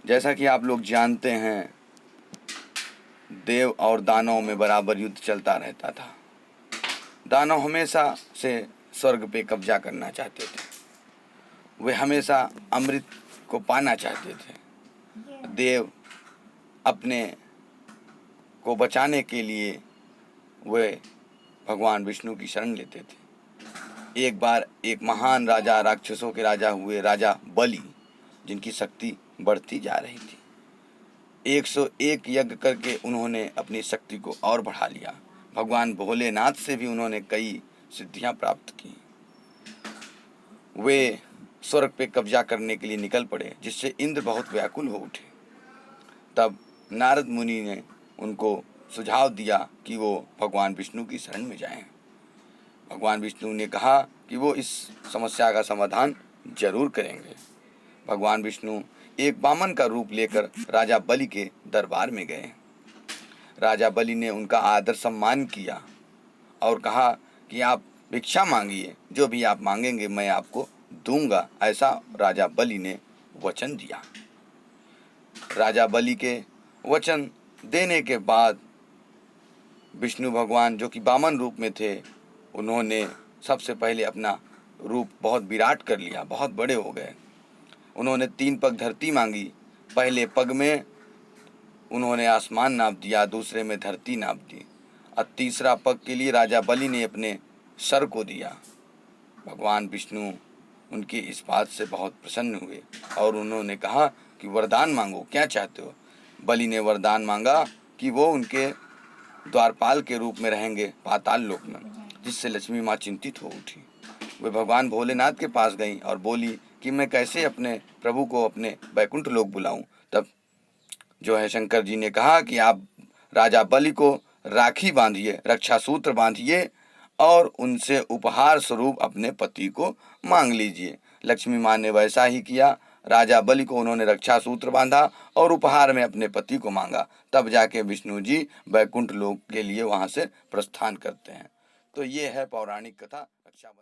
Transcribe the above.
जैसा कि आप लोग जानते हैं, देव और दानव में बराबर युद्ध चलता रहता था। दानव हमेशा से स्वर्ग पे कब्जा करना चाहते थे। वे हमेशा अमृत को पाना चाहते थे। देव अपने को बचाने के लिए वे भगवान विष्णु की शरण लेते थे। एक बार एक महान राजा, राक्षसों के राजा हुए राजा बलि, जिनकी शक्ति बढ़ती जा रही थी। 101 यज्ञ करके उन्होंने अपनी शक्ति को और बढ़ा लिया। भगवान भोलेनाथ से भी उन्होंने कई सिद्धियां प्राप्त की। वे स्वर्ग पे कब्जा करने के लिए निकल पड़े, जिससे इंद्र बहुत व्याकुल हो उठे। तब नारद मुनि ने उनको सुझाव दिया कि वो भगवान विष्णु की शरण में जाएं। भगवान विष्णु ने कहा कि वो इस समस्या का समाधान जरूर करेंगे। भगवान विष्णु एक बामन का रूप लेकर राजा बलि के दरबार में गए। राजा बलि ने उनका आदर सम्मान किया और कहा कि आप भिक्षा मांगिए, जो भी आप मांगेंगे मैं आपको दूंगा। ऐसा राजा बलि ने वचन दिया। राजा बलि के वचन देने के बाद विष्णु भगवान, जो कि बामन रूप में थे, उन्होंने सबसे पहले अपना रूप बहुत विराट कर लिया, बहुत बड़े हो गए। उन्होंने 3 पग धरती मांगी। पहले पग में उन्होंने आसमान नाप दिया, दूसरे में धरती नाप दी, और तीसरा पग के लिए राजा बलि ने अपने सर को दिया। भगवान विष्णु उनकी इस बात से बहुत प्रसन्न हुए और उन्होंने कहा कि वरदान मांगो, क्या चाहते हो। बलि ने वरदान मांगा कि वो उनके द्वारपाल के रूप में रहेंगे पाताल लोक में, जिससे लक्ष्मी माँ चिंतित हो उठी। वे भगवान भोलेनाथ के पास गईं और बोली कि मैं कैसे अपने प्रभु को अपने बैकुंठ लोक बुलाऊं। तब जो है शंकर जी ने कहा कि आप राजा बलि को राखी बांधिए, रक्षा सूत्र बांधिए और उनसे उपहार स्वरूप अपने पति को मांग लीजिए। लक्ष्मी माँ ने वैसा ही किया। राजा बलि को उन्होंने रक्षा सूत्र बांधा और उपहार में अपने पति को मांगा। तब जाके विष्णु जी बैकुंठ लोक के लिए वहाँ से प्रस्थान करते हैं। तो ये है पौराणिक कथा रक्षाबंधन।